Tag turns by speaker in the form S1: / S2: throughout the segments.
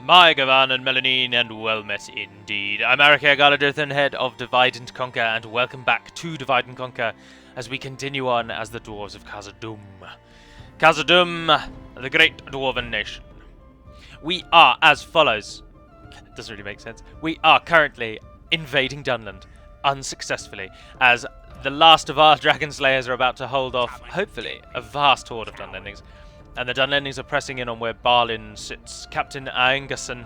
S1: My Gavan and Melanine, and well met indeed. I'm Arake Galadrithan, head of Divide and Conquer, and welcome back to Divide and Conquer as we continue on as the dwarves of Khazad-dûm. Khazad-dûm, the great dwarven nation. We are as follows. Doesn't really make sense. We are currently invading Dunland, unsuccessfully, as the last of our dragon slayers are about to hold off, hopefully, a vast horde of Dunlendings. And the Dunlendings are pressing in on where Balin sits. Captain Aengarson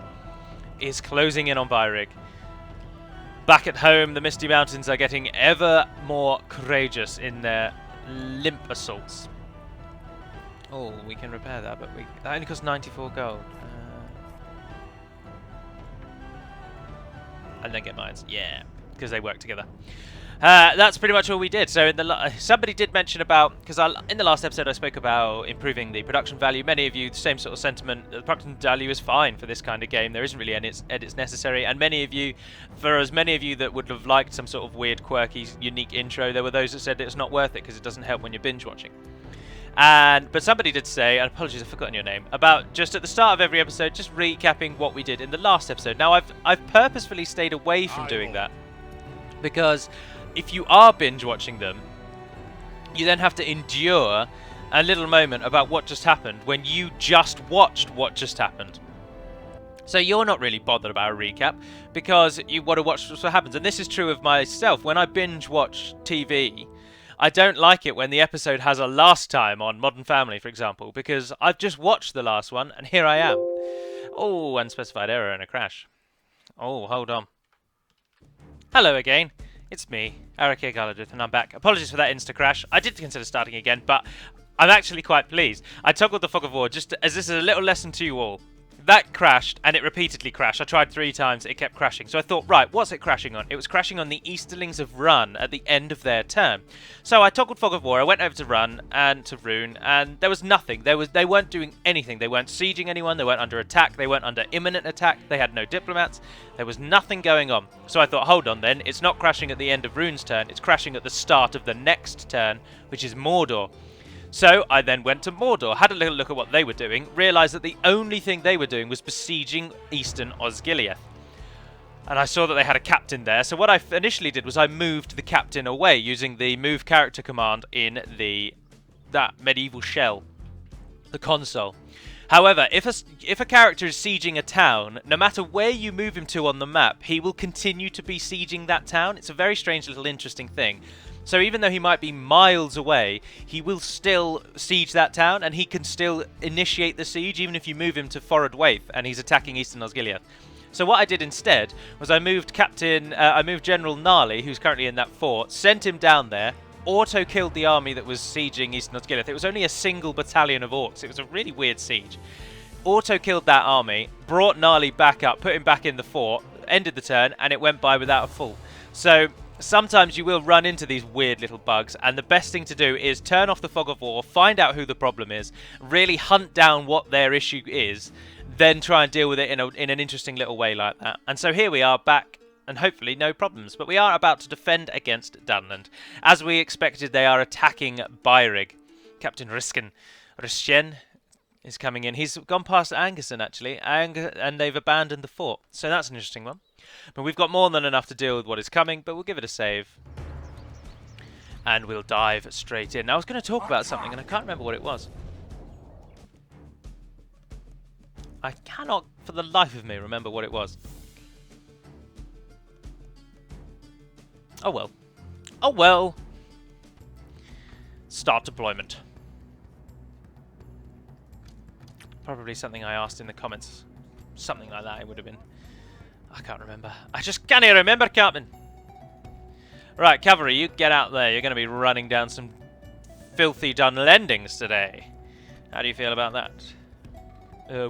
S1: is closing in on Baruk. Back at home, the Misty Mountains are getting ever more courageous in their limp assaults. Oh, we can repair that, but that only costs 94 gold. And then get mines. Yeah, because they work together. That's pretty much all we did. So somebody did mention about, because in the last episode I spoke about improving the production value. Many of you, the same sort of sentiment, the production value is fine for this kind of game. There isn't really any edits necessary. And many of you, for as many of you that would have liked some sort of weird, quirky, unique intro, there were those that said it's not worth it because it doesn't help when you're binge watching. But somebody did say, and apologies I've forgotten your name, about just at the start of every episode, just recapping what we did in the last episode. Now I've purposefully stayed away from doing that, because if you are binge watching them, you then have to endure a little moment about what just happened when you just watched what just happened. So you're not really bothered about a recap because you want to watch what happens. And this is true of myself. When I binge watch TV, I don't like it when the episode has a last time on Modern Family, for example, because I've just watched the last one and here I am. Oh, unspecified error and a crash. Oh, hold on. Hello again. It's me, Arake Galadrithan, and I'm back. Apologies for that insta-crash. I did consider starting again, but I'm actually quite pleased. I toggled the fog of war just as this is a little lesson to you all. That crashed, and it repeatedly crashed. I tried 3 times, it kept crashing. So I thought, right, what's it crashing on? It was crashing on the Easterlings of Run at the end of their turn. So I toggled fog of war, I went over to Run and to Rune, and there was nothing. They weren't doing anything. They weren't sieging anyone, they weren't under attack, they weren't under imminent attack, they had no diplomats. There was nothing going on. So I thought, hold on then, it's not crashing at the end of Rune's turn, it's crashing at the start of the next turn, which is Mordor. So I then went to Mordor, had a little look at what they were doing, realised that the only thing they were doing was besieging Eastern Osgiliath. And I saw that they had a captain there, so what I initially did was I moved the captain away using the move character command in that medieval shell, the console. However, if a character is sieging a town, no matter where you move him to on the map, he will continue to be sieging that town. It's a very strange little interesting thing. So even though he might be miles away, he will still siege that town, and he can still initiate the siege even if you move him to Forward Waith and he's attacking Eastern Osgiliath. So what I did instead was I moved General Gnarly, who's currently in that fort, sent him down there, auto-killed the army that was sieging Eastern Osgiliath. It was only a single battalion of orcs. It was a really weird siege. Auto-killed that army, brought Gnarly back up, put him back in the fort, ended the turn, and it went by without a fall. So sometimes you will run into these weird little bugs, and the best thing to do is turn off the fog of war, find out who the problem is, really hunt down what their issue is, then try and deal with it in an interesting little way like that. And so here we are back, and hopefully no problems. But we are about to defend against Dunland. As we expected, they are attacking Byrrig. Captain Rischen is coming in. He's gone past Aengarson, actually, and they've abandoned the fort. So that's an interesting one. But we've got more than enough to deal with what is coming, but we'll give it a save. And we'll dive straight in. Now, I was going to talk about something, and I can't remember what it was. I cannot, for the life of me, remember what it was. Oh well. Oh well. Start deployment. Probably something I asked in the comments. Something like that it would have been. I can't remember. I just can't remember, Captain. Right, cavalry, you get out there. You're going to be running down some filthy Dunlendings today. How do you feel about that?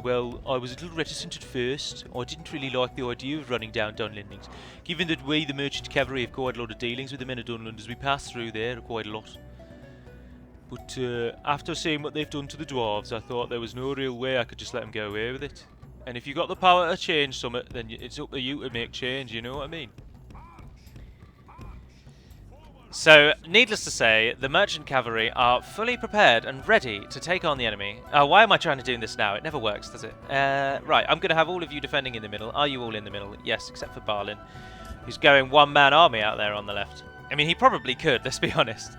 S1: Well, I was a little reticent at first. I didn't really like the idea of running down Dunlendings, given that we, the merchant cavalry, have quite a lot of dealings with the men of Dunland as we pass through there quite a lot. But after seeing what they've done to the dwarves, I thought there was no real way I could just let them get away with it. And if you've got the power to change something, then it's up to you to make change, you know what I mean? So, needless to say, the merchant cavalry are fully prepared and ready to take on the enemy. Why am I trying to do this now? It never works, does it? Right, I'm going to have all of you defending in the middle. Are you all in the middle? Yes, except for Balin, who's going one-man army out there on the left. I mean, he probably could, let's be honest.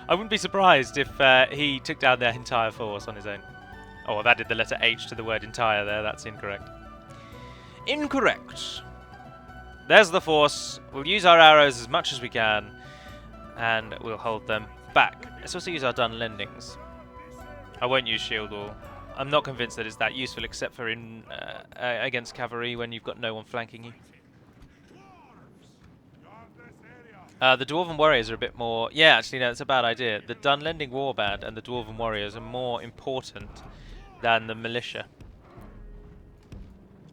S1: I wouldn't be surprised if he took down their entire force on his own. Oh, I've added the letter H to the word entire there. That's incorrect. Incorrect. There's the force. We'll use our arrows as much as we can, and we'll hold them back. Let's also use our Dunlendings. I won't use shield wall. I'm not convinced that it's that useful, except for in against cavalry when you've got no one flanking you. The Dwarven Warriors are a bit more... Yeah, actually, no, it's a bad idea. The Dunlending Warband and the Dwarven Warriors are more important than the militia.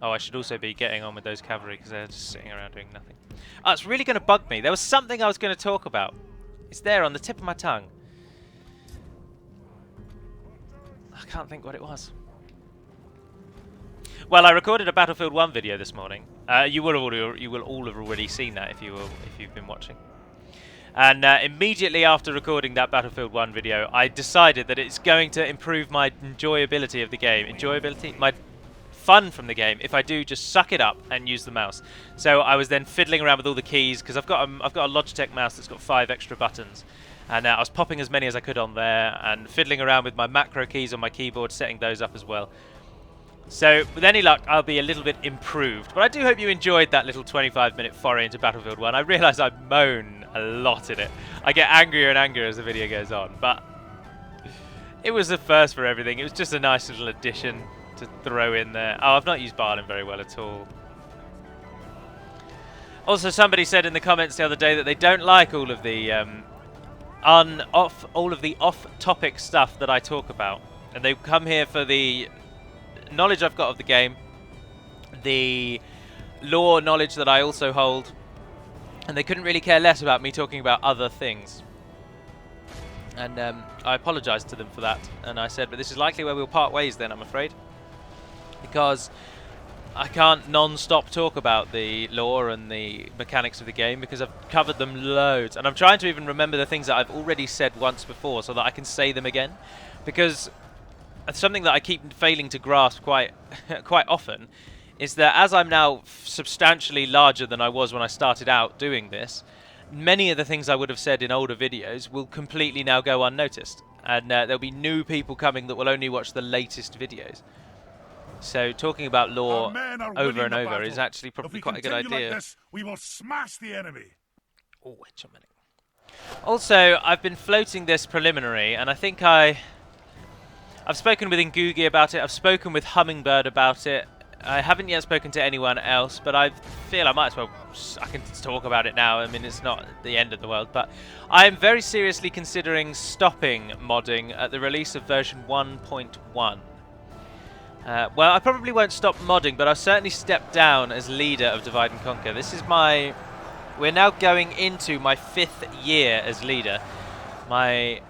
S1: Oh, I should also be getting on with those cavalry because they're just sitting around doing nothing. Oh, it's really going to bug me. There was something I was going to talk about. It's there on the tip of my tongue. I can't think what it was. Well, I recorded a Battlefield 1 video this morning. You will all have already seen that if you've been watching. And immediately after recording that Battlefield 1 video, I decided that it's going to improve my enjoyability of the game. My fun from the game, if I do just suck it up and use the mouse. So I was then fiddling around with all the keys, because I've got a Logitech mouse that's got 5 extra buttons. And I was popping as many as I could on there, and fiddling around with my macro keys on my keyboard, setting those up as well. So, with any luck, I'll be a little bit improved. But I do hope you enjoyed that little 25-minute foray into Battlefield 1. I realise I moan a lot in it. I get angrier and angrier as the video goes on. But it was a first for everything. It was just a nice little addition to throw in there. Oh, I've not used Balin very well at all. Also, somebody said in the comments the other day that they don't like all of the off-topic stuff that I talk about. And they come here for the knowledge I've got of the game, the lore knowledge that I also hold, and they couldn't really care less about me talking about other things. And I apologised to them for that, and I said, but this is likely where we'll part ways then, I'm afraid, because I can't non-stop talk about the lore and the mechanics of the game, because I've covered them loads, and I'm trying to even remember the things that I've already said once before so that I can say them again, because something that I keep failing to grasp quite often is that as I'm now substantially larger than I was when I started out doing this, many of the things I would have said in older videos will completely now go unnoticed, and there'll be new people coming that will only watch the latest videos. So talking about lore over and over is actually probably quite a good idea.
S2: Like this, we will smash the enemy.
S1: Oh, wait a minute. Also, I've been floating this preliminary, and I think I've spoken with Ngugi about it, I've spoken with Hummingbird about it. I haven't yet spoken to anyone else, but I feel I might as well, I can talk about it now. I mean, it's not the end of the world, but I am very seriously considering stopping modding at the release of version 1.1. Well, I probably won't stop modding, but I'll certainly step down as leader of Divide and Conquer. This is we're now going into my 5th year as leader. I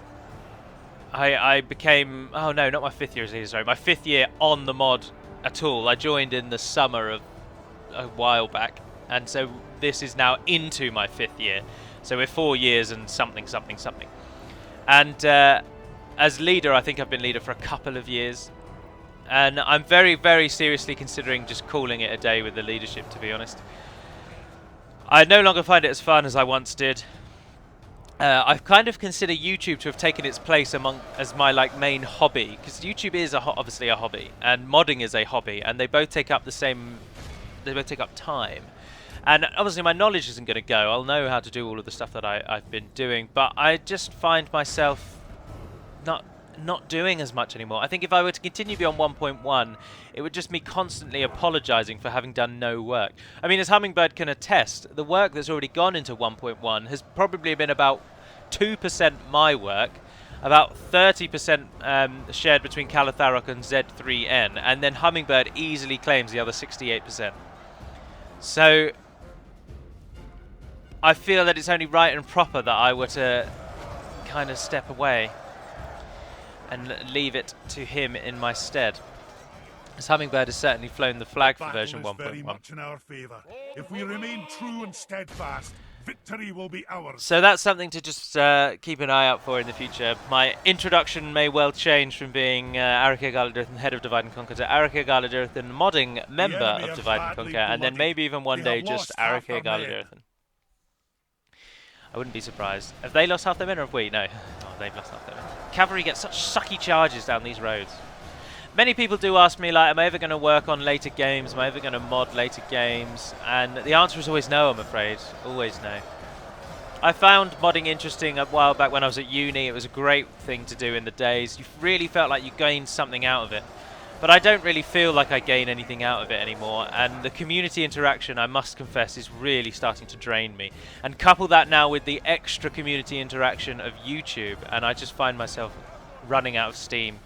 S1: became, oh no, not my 5th year as leader, sorry, my 5th year on the mod at all. I joined in the summer of a while back, and so this is now into my 5th year. So we're 4 years and something. And as leader, I think I've been leader for a couple of years. And I'm very, very seriously considering just calling it a day with the leadership, to be honest. I no longer find it as fun as I once did. I've kind of considered YouTube to have taken its place as my main hobby, because YouTube is obviously a hobby, and modding is a hobby, and they both take up time. And obviously my knowledge isn't going to go. I'll know how to do all of the stuff that I've been doing, but I just find myself not doing as much anymore. I think if I were to continue beyond 1.1, it would just be constantly apologising for having done no work. I mean, as Hummingbird can attest, the work that's already gone into 1.1 has probably been about 2% my work, about 30% shared between Calatharok and Z3N, and then Hummingbird easily claims the other 68%. So I feel that it's only right and proper that I were to kind of step away and leave it to him in my stead. As Hummingbird has certainly flown the flag for version 1.1.
S2: Very much in our favour. If we remain true and steadfast, Victory will be ours.
S1: So that's something to just keep an eye out for in the future. My introduction may well change from being Arike Galadurthan, head of Divide and Conquer, to Arike Galadurthan, modding member
S2: enemy
S1: of
S2: are
S1: Divide and
S2: badly
S1: Conquer, and then
S2: bloodied.
S1: maybe even one
S2: They
S1: day
S2: have
S1: just
S2: lost half
S1: Arike
S2: their men.
S1: Galadurthan. I wouldn't be surprised. Have they lost half their men, or have we? No. Oh, they've lost half their men. Cavalry get such sucky charges down these roads. Many people do ask me, like, am I ever going to work on later games? Am I ever going to mod later games? And the answer is always no, I'm afraid. Always no. I found modding interesting a while back when I was at uni. It was a great thing to do in the days. You really felt like you gained something out of it. But I don't really feel like I gain anything out of it anymore. And the community interaction, I must confess, is really starting to drain me. And couple that now with the extra community interaction of YouTube, and I just find myself running out of steam.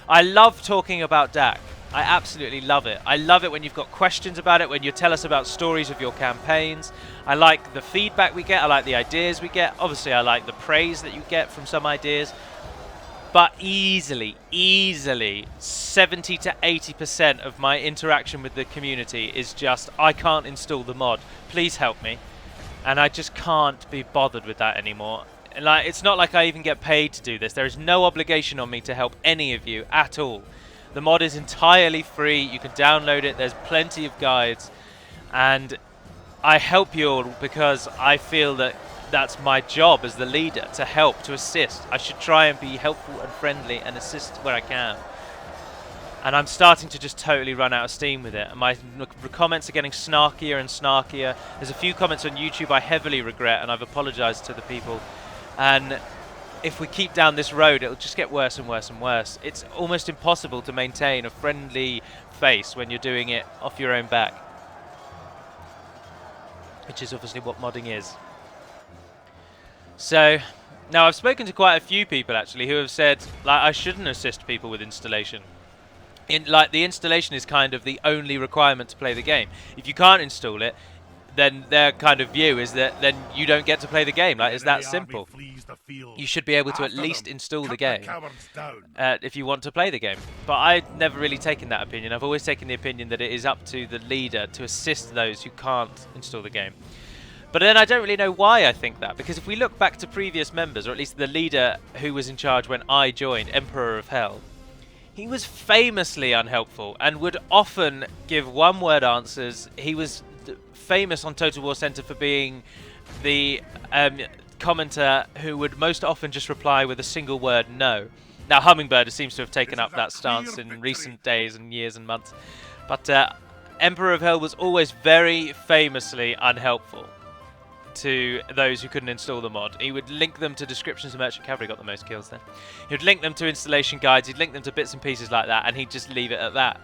S1: I love talking about DaC. I absolutely love it. I love it when you've got questions about it, when you tell us about stories of your campaigns. I like the feedback we get. I like the ideas we get. Obviously, I like the praise that you get from some ideas. But easily 70 to 80% of my interaction with the community is just, I can't install the mod. Please help me. And I just can't be bothered with that anymore. Like, it's not like I even get paid to do this. There is no obligation on me to help any of you at all. The mod is entirely free. You can download it. There's plenty of guides. And I help you all because I feel that that's my job as the leader, to help, to assist. I should try and be helpful and friendly and assist where I can. And I'm starting to just totally run out of steam with it. And my comments are getting snarkier and snarkier. There's a few comments on YouTube I heavily regret, and I've apologized to the people. And if we keep down this road, it'll just get worse and worse and worse. It's almost impossible to maintain a friendly face when you're doing it off your own back, which is obviously what modding is. So now I've spoken to quite a few people actually who have said, like, I shouldn't assist people with installation. Like, the installation is kind of the only requirement to play the game. If you can't install it, then their kind of view is that then you don't get to play the game. Like, it's that simple. You should be able to at least install the game if you want to play the game. But I've never really taken that opinion. I've always taken the opinion that it is up to the leader to assist those who can't install the game. But then I don't really know why I think that, because if we look back to previous members, or at least the leader who was in charge when I joined, Emperor of Hell, he was famously unhelpful and would often give one-word answers. He was famous on Total War Center for being the commenter who would most often just reply with a single word, no. Now, Hummingbird seems to have taken up that stance in recent days and years and months. But Emperor of Hell was always very famously unhelpful to those who couldn't install the mod. He would link them to descriptions of Merchant Cavalry, got the most kills then. He would link them to installation guides, he'd link them to bits and pieces like that, and he'd just leave it at that.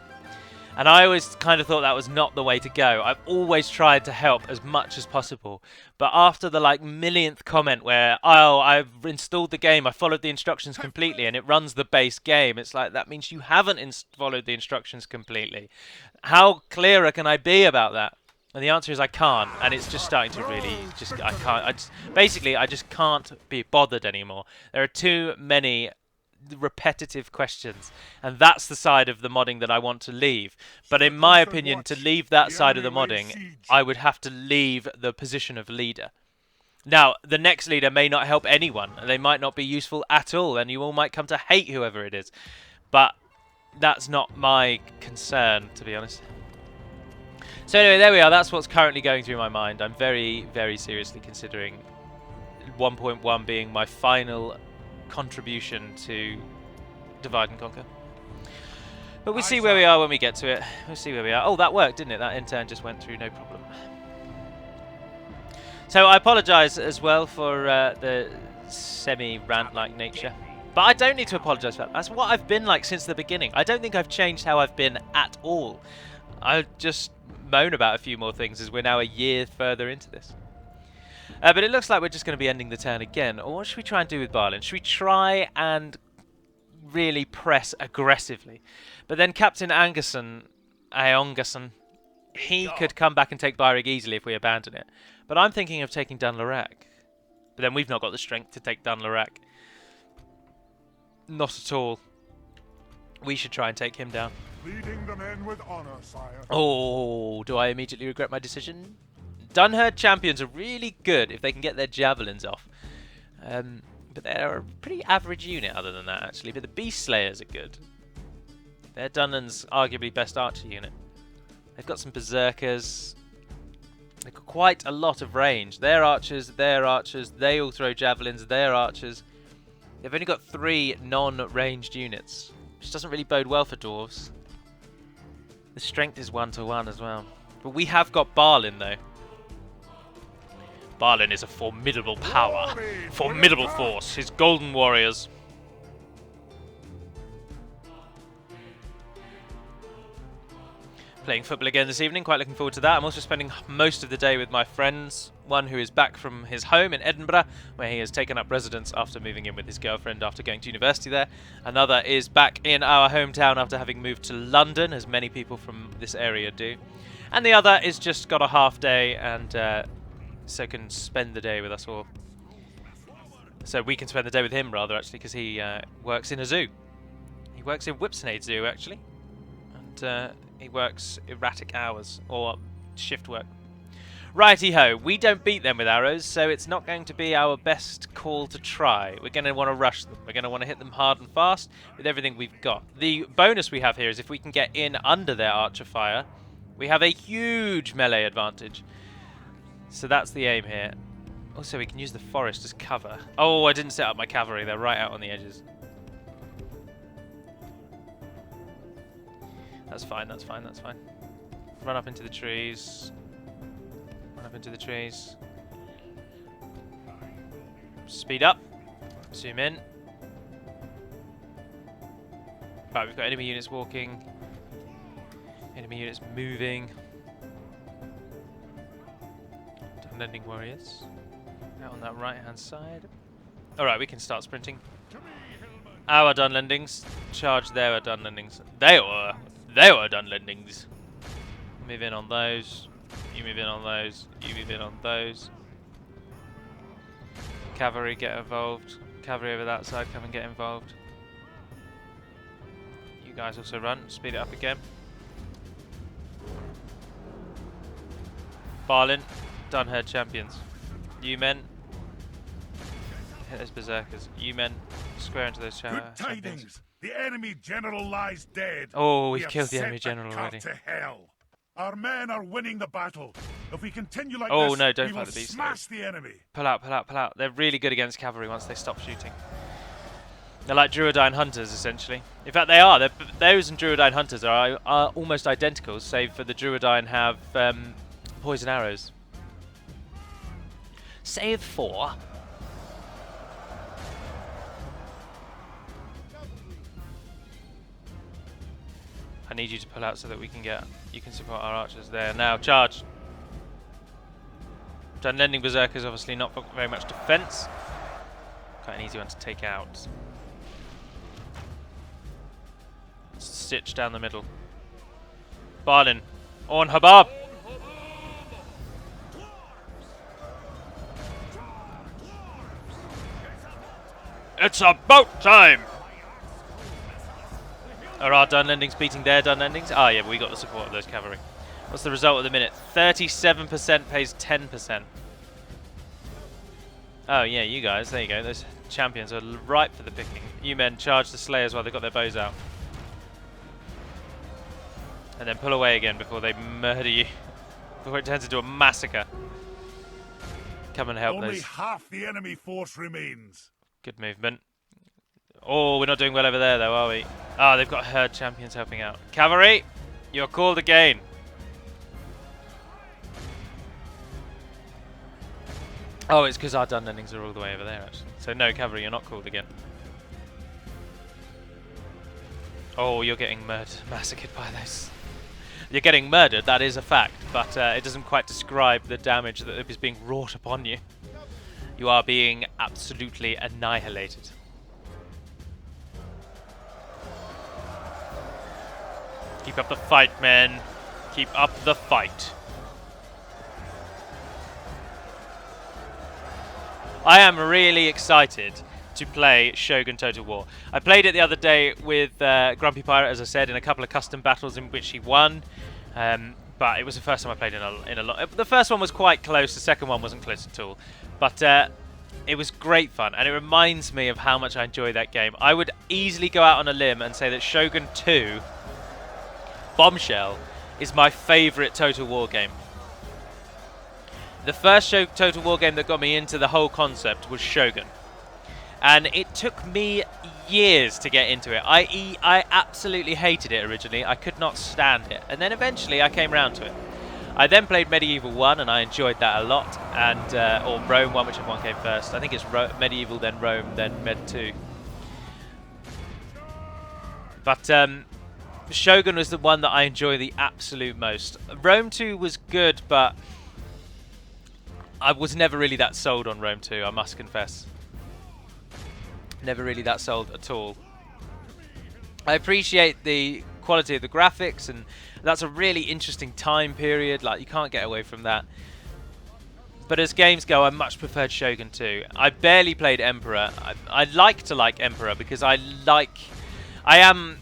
S1: And I always kind of thought that was not the way to go. I've always tried to help as much as possible. But after the like millionth comment where, oh, I've installed the game, I followed the instructions completely, and it runs the base game, it's like, that means you haven't followed the instructions completely. How clearer can I be about that? And the answer is I can't, and it's just starting to really, I can't, basically I just can't be bothered anymore. There are too many repetitive questions, and that's the side of the modding that I want to leave. But in my opinion, to leave that side of the modding, I would have to leave the position of leader. Now, the next leader may not help anyone, and they might not be useful at all, and you all might come to hate whoever it is. But that's not my concern, to be honest. So anyway, there we are. That's what's currently going through my mind. I'm very, very seriously considering 1.1 being my final contribution to Divide and Conquer. But we'll see where we are when we get to it. We'll see where we are. Oh, that worked, didn't it? That intern just went through, no problem. So I apologise as well for the semi-rant-like nature. But I don't need to apologise for that. That's what I've been like since the beginning. I don't think I've changed how I've been at all. I'll just moan about a few more things as we're now a year further into this. But it looks like we're just going to be ending the turn again. Or what should we try and do with Barlin? Should we try and really press aggressively? But then Captain Aongerson, he could come back and take Baruk easily if we abandon it. But I'm thinking of taking Dunland. But then we've not got the strength to take Dunland. Not at all. We should try and take him down.
S2: Leading the men with honor, sire.
S1: Oh, do I immediately regret my decision? Dunland champions are really good if they can get their javelins off. But they're a pretty average unit other than that, actually. But the Beast Slayers are good. They're Dunland's arguably best archer unit. They've got some berserkers. They've got quite a lot of range. They're archers, they all throw javelins, they're archers. They've only got 3 non-ranged units, which doesn't really bode well for dwarves. The strength is 1-to-1 as well. But we have got Barlin though. Barlin is a formidable power. Formidable force. His golden warriors. Playing football again this evening, quite looking forward to that. I'm also spending most of the day with my friends. One who is back from his home in Edinburgh, where he has taken up residence after moving in with his girlfriend after going to university there. Another is back in our hometown after having moved to London, as many people from this area do. And the other is just got a half day and so can spend the day with us all. So we can spend the day with him, rather, actually, because he works in a zoo. He works in Whipsnade Zoo, actually. And he works erratic hours, or shift work. Righty-ho, we don't beat them with arrows, so it's not going to be our best call to try. We're going to want to rush them. We're going to want to hit them hard and fast with everything we've got. The bonus we have here is if we can get in under their archer fire, we have a huge melee advantage. So that's the aim here. Also, we can use the forest as cover. Oh, I didn't set up my cavalry. They're right out on the edges. That's fine, that's fine, that's fine. Run up into the trees. Run up into the trees. Speed up. Zoom in. Right, we've got enemy units walking. Enemy units moving. Dunlanding warriors. Out on that right-hand side. Alright, we can start sprinting. Our Dunlandings charge their Dunlandings. They were Dunlandings. Move in on those. You move in on those. You move in on those. Cavalry get involved. Cavalry over that side, come and get involved. You guys also run. Speed it up again. Barlin, Dunland champions. You men, hit those berserkers. You men, square into those
S2: Good
S1: champions.
S2: tidings! The enemy general lies dead.
S1: Oh, we've
S2: We have
S1: killed the
S2: set
S1: enemy general
S2: cart
S1: already.
S2: to hell. Our men are winning the battle. If we continue like
S1: Oh,
S2: this,
S1: no, don't
S2: we
S1: fight
S2: will
S1: the beast
S2: smash the enemy.
S1: Pull out, pull out, pull out. They're really good against cavalry once they stop shooting. They're like Druidine hunters, essentially. In fact, they are. Those and Druidine hunters are almost identical, save for the Druidine have poison arrows. Save 4. I need you to pull out so that we can you can support our archers there. Now, charge. Dunlanding berserkers obviously not very much defense. Quite an easy one to take out. Stitch down the middle. Barlin. On Habab. It's about time! Are our Dunlandings beating their Dunlandings? Ah, yeah, but we got the support of those cavalry. What's the result at the minute? 37% pays 10%. Oh, yeah, you guys. There you go. Those champions are ripe for the picking. You men charge the slayers while they've got their bows out. And then pull away again before they murder you. Before it turns into a massacre. Come and help
S2: Only
S1: those.
S2: half the enemy force remains.
S1: Good movement. Oh, we're not doing well over there, though, are we? Ah, they've got herd champions helping out. Cavalry, you're called again. Oh, it's because our Dunlandings are all the way over there, actually. So no, cavalry, you're not called again. Oh, you're getting massacred by those. You're getting murdered, that is a fact, but it doesn't quite describe the damage that is being wrought upon you. You are being absolutely annihilated. Keep up the fight, men. Keep up the fight. I am really excited to play Shogun Total War. I played it the other day with Grumpy Pirate, as I said, in a couple of custom battles in which he won. but it was the first time I played in a lot. The first one was quite close. The second one wasn't close at all, but it was great fun, and it reminds me of how much I enjoy that game. I would easily go out on a limb and say that Shogun 2 Bombshell is my favourite Total War game. The first Total War game that got me into the whole concept was Shogun, and it took me years to get into it. I absolutely hated it originally. I could not stand it, and then eventually I came round to it. I then played Medieval 1 and I enjoyed that a lot, and or Rome 1, whichever one came first. I think it's Medieval, then Rome, then Med 2. But Shogun was the one that I enjoy the absolute most. Rome 2 was good, but I was never really that sold on Rome 2, I must confess. Never really that sold at all. I appreciate the quality of the graphics, and that's a really interesting time period. Like, you can't get away from that. But as games go, I much preferred Shogun 2. I barely played Emperor. I like to like Emperor because I am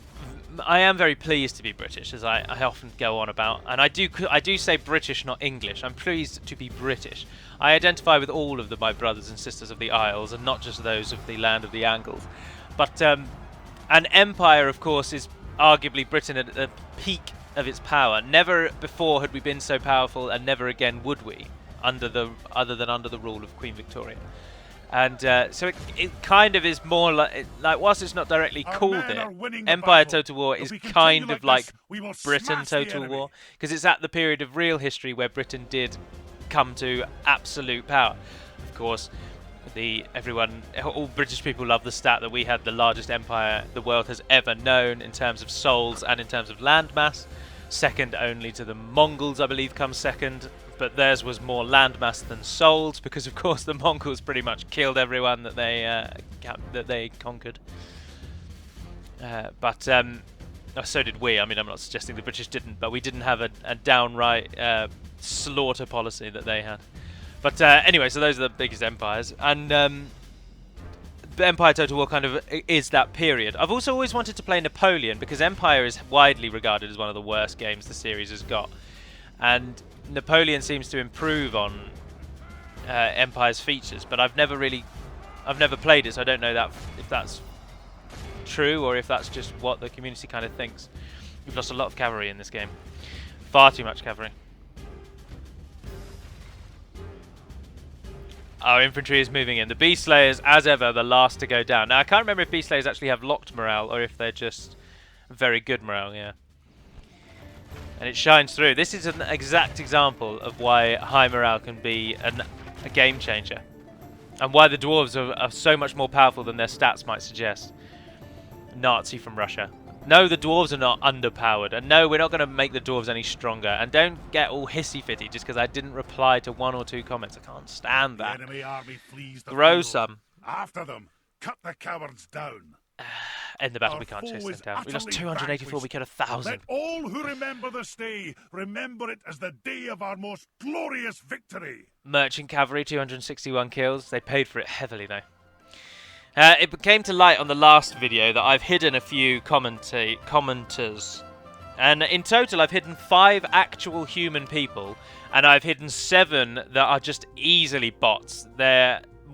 S1: very pleased to be British, as I often go on about, and I do say British, not English. I'm pleased to be British. I identify with all of my brothers and sisters of the Isles, and not just those of the land of the Angles. But an empire, of course, is arguably Britain at the peak of its power. Never before had we been so powerful, and never again would we, other than under the rule of Queen Victoria. And so it kind of is more like whilst it's not directly called it, Empire Total War is kind of like Britain Total War, because it's at the period of real history where Britain did come to absolute power. Of course, all British people love the stat that we had the largest empire the world has ever known in terms of souls and in terms of land mass. Second only to the Mongols, I believe, comes second. But theirs was more landmass than souls, because of course the Mongols pretty much killed everyone that they conquered. But so did we. I mean, I'm not suggesting the British didn't, but we didn't have a downright slaughter policy that they had. But anyway, so those are the biggest empires, and the Empire Total War kind of is that period. I've also always wanted to play Napoleon, because Empire is widely regarded as one of the worst games the series has got, and Napoleon seems to improve on Empire's features, but I've never played it, so I don't know if that's true or if that's just what the community kind of thinks. We've lost a lot of cavalry in this game, far too much cavalry. Our infantry is moving in. The Beast Slayers, as ever, the last to go down. Now I can't remember if Beast Slayers actually have locked morale or if they're just very good morale. Yeah. And it shines through. This is an exact example of why high morale can be a game changer, and why the dwarves are so much more powerful than their stats might suggest. Nazi from Russia. No, the dwarves are not underpowered, and no, we're not going to make the dwarves any stronger. And don't get all hissy-fitty just because I didn't reply to 1 or 2 comments. I can't stand that.
S2: The enemy army flees the
S1: Grow
S2: field.
S1: some.
S2: After them, cut the cowards down.
S1: End the battle.
S2: Our
S1: we can't chase
S2: foe
S1: them
S2: is
S1: down. We lost
S2: utterly
S1: 284. We killed 1,000.
S2: Let all who remember this day remember it as the day of our most glorious victory.
S1: Merchant cavalry, 261 kills. They paid for it heavily, though. It came to light on the last video that I've hidden a few commenters. And in total, I've hidden 5 actual human people, and I've hidden 7 that are just easily bots.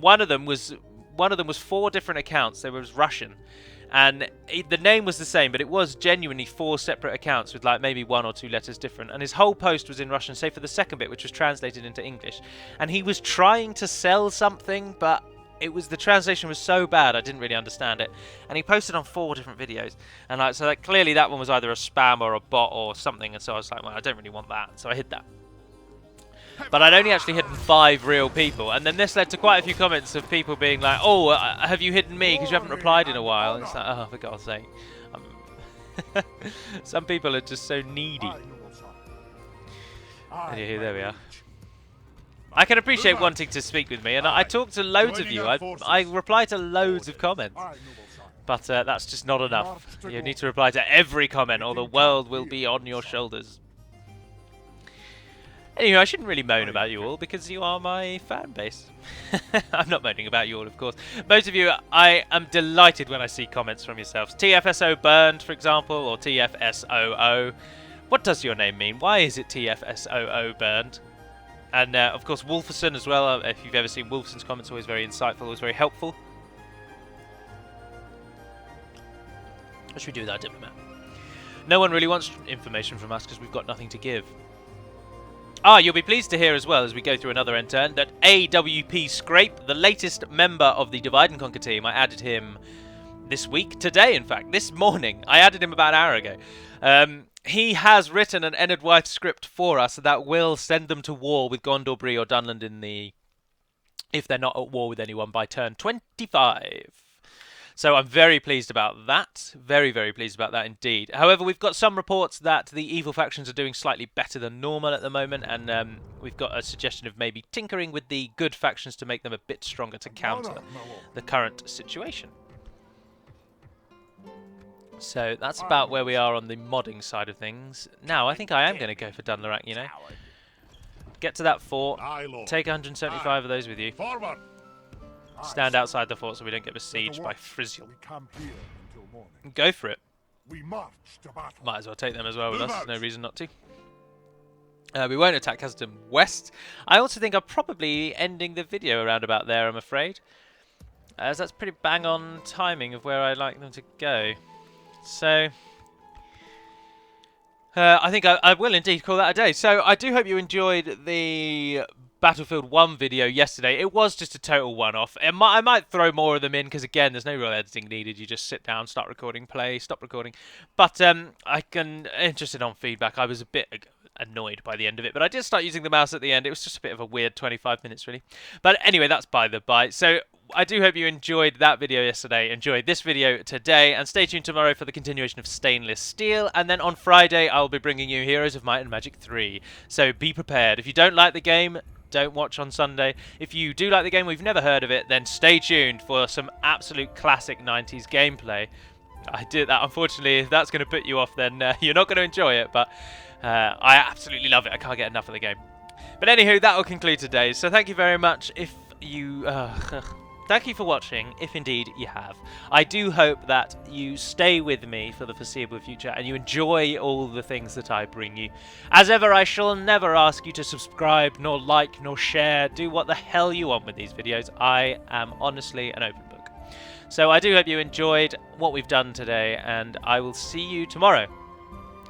S1: One of them was 4 different accounts. They was Russian, and the name was the same, but it was genuinely 4 separate accounts with like maybe 1 or 2 letters different. And his whole post was in Russian, save for the second bit, which was translated into English. And he was trying to sell something, but the translation was so bad I didn't really understand it. And he posted on 4 different videos, and so clearly that one was either a spam or a bot or something. And so I was like, well, I don't really want that, so I hid that. But I'd only actually hidden 5 real people, and then this led to quite a few comments of people being like, "Oh, have you hidden me because you haven't replied in a while?" And it's like, oh, for God's sake. Some people are just so needy. Anyway, there we are. I can appreciate wanting to speak with me, and I talk to loads of you. I reply to loads of comments. But that's just not enough. You need to reply to every comment, or the world will be on your shoulders. Anyway, I shouldn't really moan about you all, because you are my fan base. I'm not moaning about you all, of course. Most of you, I am delighted when I see comments from yourselves. TFSO burned, for example, or TFSOO. What does your name mean? Why is it TFSOO, Bernd? And of course Wolferson as well. If you've ever seen Wolferson's comments, always very insightful, always very helpful. What should we do with our diplomat? No one really wants information from us because we've got nothing to give. Ah, you'll be pleased to hear as well as we go through another end turn that AWP Scrape, the latest member of the Divide and Conquer team, I added him this week, today in fact, this morning. I added him about an hour ago. He has written an Ennard Wyeth script for us that will send them to war with Gondor, Bree or Dunland if they're not at war with anyone by turn 25. So I'm very pleased about that. Very, very pleased about that indeed. However, we've got some reports that the evil factions are doing slightly better than normal at the moment, and we've got a suggestion of maybe tinkering with the good factions to make them a bit stronger to counter the current situation. So that's about where we are on the modding side of things. Now, I think I am going to go for Dunland, you know. Get to that fort, take 175 of those with you. Stand outside the fort so we don't get besieged by Frizzle. Go for it. Might as well take them as well with us. There's no reason not to. We won't attack Khazad-dûm West. I also think I'm probably ending the video around about there, I'm afraid. As that's pretty bang on timing of where I'd like them to go. So I think I will indeed call that a day. So I do hope you enjoyed the Battlefield 1 video yesterday. It was just a total one-off. I might throw more of them in because, again, there's no real editing needed. You just sit down, start recording, play, stop recording. But interested on feedback. I was a bit annoyed by the end of it, but I did start using the mouse at the end. It was just a bit of a weird 25 minutes, really. But anyway, that's by the by. So I do hope you enjoyed that video yesterday, enjoyed this video today, and stay tuned tomorrow for the continuation of Stainless Steel, and then on Friday I'll be bringing you Heroes of Might and Magic 3. So be prepared. If you don't like the game, don't watch on Sunday. If you do like the game, we've never heard of it, then stay tuned for some absolute classic 90s gameplay. I did that. Unfortunately, if that's going to put you off, then you're not going to enjoy it, but I absolutely love it. I can't get enough of the game. But anywho, that will conclude today. So thank you very much if you... Thank you for watching, if indeed you have. I do hope that you stay with me for the foreseeable future and you enjoy all the things that I bring you. As ever, I shall never ask you to subscribe, nor like, nor share. Do what the hell you want with these videos. I am honestly an open book. So I do hope you enjoyed what we've done today, and I will see you tomorrow.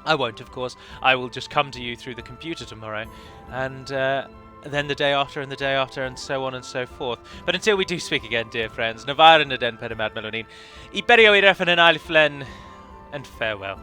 S1: I won't, of course. I will just come to you through the computer tomorrow, and then the day after, and the day after, and so on and so forth. But until we do speak again, dear friends, Navar in the Den Pedamad Melonin, Iberio Irefen and Aliflen, and farewell.